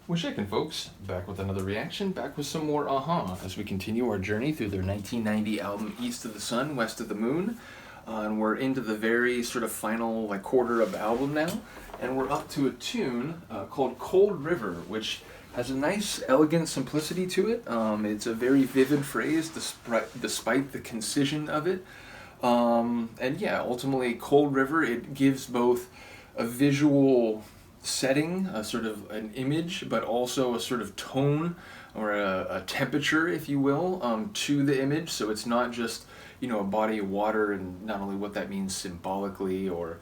We're shaking, folks. Back with another reaction, back with some more as we continue our journey through their 1990 album East of the Sun, West of the Moon. And we're into the very sort of final quarter of the album now. And we're up to a tune called Cold River, which has a nice, elegant simplicity to it. It's a very vivid phrase despite the concision of it. And yeah, ultimately, Cold River, it gives both a visual setting, a sort of an image, but also a sort of tone or a temperature, if you will, to the image. So it's not just, a body of water, and not only what that means symbolically or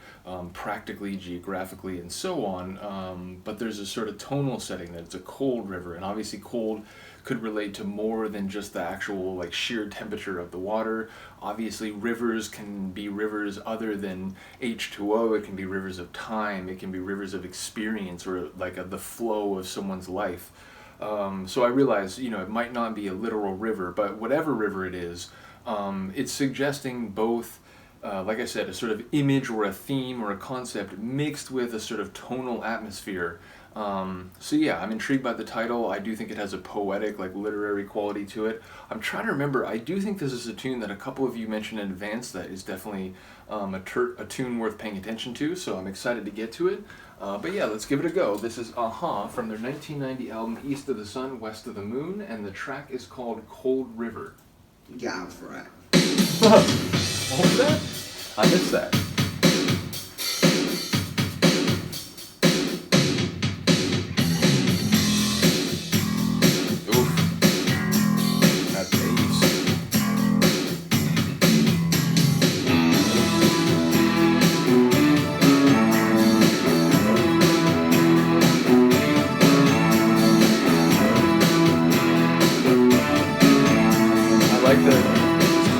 practically, geographically, and so on, but there's a sort of tonal setting that it's a cold river, and obviously cold could relate to more than just the actual sheer temperature of the water. Obviously rivers can be rivers other than H2O. It can be rivers of time, it can be rivers of experience, or the flow of someone's life. So I realize, it might not be a literal river, but whatever river it is, it's suggesting both, like I said, a sort of image or a theme or a concept mixed with a sort of tonal atmosphere. So yeah, I'm intrigued by the title. I do think it has a poetic, literary quality to it. I'm trying to remember, I do think this is a tune that a couple of you mentioned in advance that is definitely a tune worth paying attention to, so I'm excited to get to it. But yeah, let's give it a go. This is from their 1990 album East of the Sun, West of the Moon, and the track is called Cold River. Yeah, I was right. What was that? I missed that.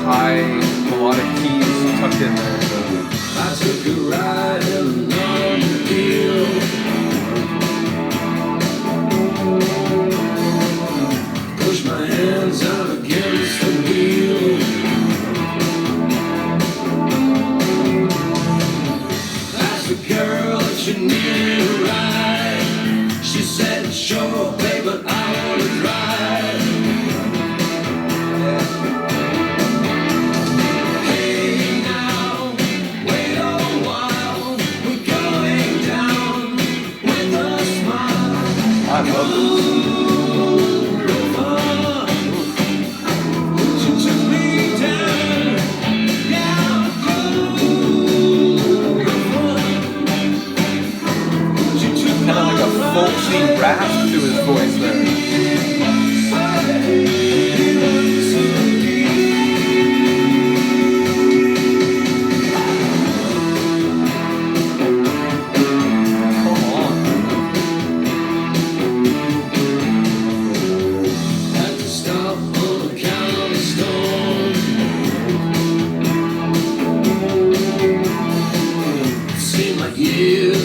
High melodic keys tucked in there. I took a ride in an automobile. Pushed my hands out against the wheel. Asked the girl if she needed a ride. She said, sure, babe, but I want to drive. I love this. Kind of like a folksy rasp to his voice there.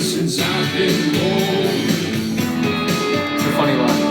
Since I've been born. It's a funny line.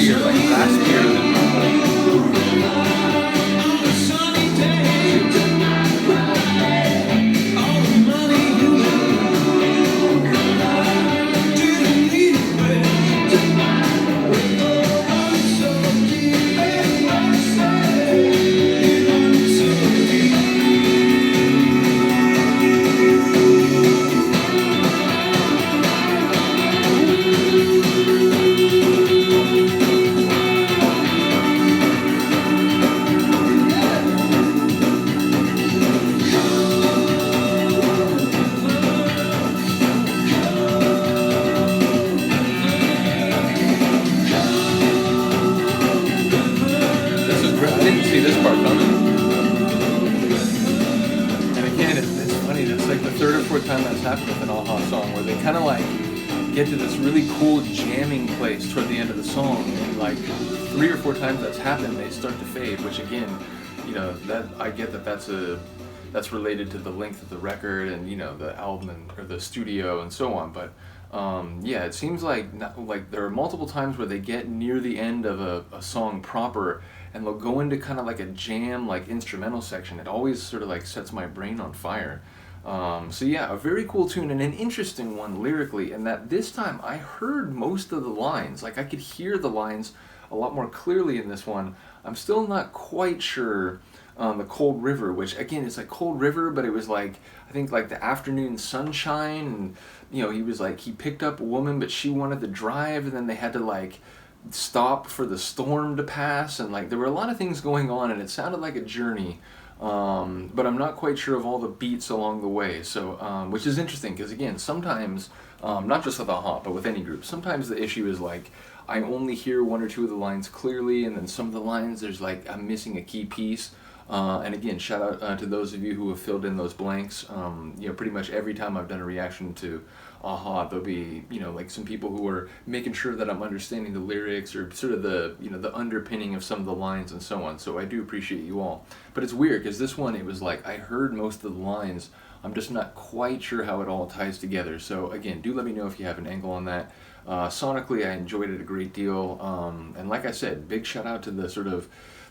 weird, like raspier than normal. This is great. I didn't see this part coming. And again, it's funny. That's like the third or fourth time that's happened with an Aha song, where they kind of like get to this really cool jamming place toward the end of the song, and like 3 or 4 times that's happened, they start to fade. Which again, that I get that's related to the length of the record and the album or the studio and so on. But yeah, it seems like there are multiple times where they get near the end of a song proper, and they'll go into kind of like a jam, like instrumental section. It always sort of like sets my brain on fire. So yeah, a very cool tune and an interesting one lyrically, in that this time I heard most of the lines. Like I could hear the lines a lot more clearly in this one. I'm still not quite sure the Cold River, which again, it's like Cold River, but it was like, I think like the afternoon sunshine, and he was like, he picked up a woman, but she wanted to drive, and then they had to like stop for the storm to pass, and like there were a lot of things going on, and it sounded like a journey. But I'm not quite sure of all the beats along the way, so which is interesting, because again, sometimes not just with Aha, but with any group, sometimes the issue is like I only hear 1 or 2 of the lines clearly, and then some of the lines there's like I'm missing a key piece. And again, shout out to those of you who have filled in those blanks. Pretty much every time I've done a reaction to Aha, there'll be like some people who are making sure that I'm understanding the lyrics, or sort of the the underpinning of some of the lines and so on. So I do appreciate you all. But it's weird, because this one, it was like I heard most of the lines, I'm just not quite sure how it all ties together. So again, do let me know if you have an angle on that. Sonically, I enjoyed it a great deal, and like I said, big shout out to the sort of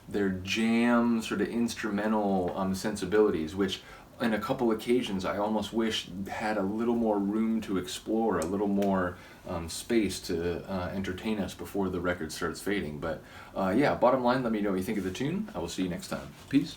their jam sort of instrumental sensibilities, which in a couple occasions I almost wish had a little more room to explore, a little more space to entertain us before the record starts fading. But yeah, bottom line, let me know what you think of the tune. I will see you next time. Peace.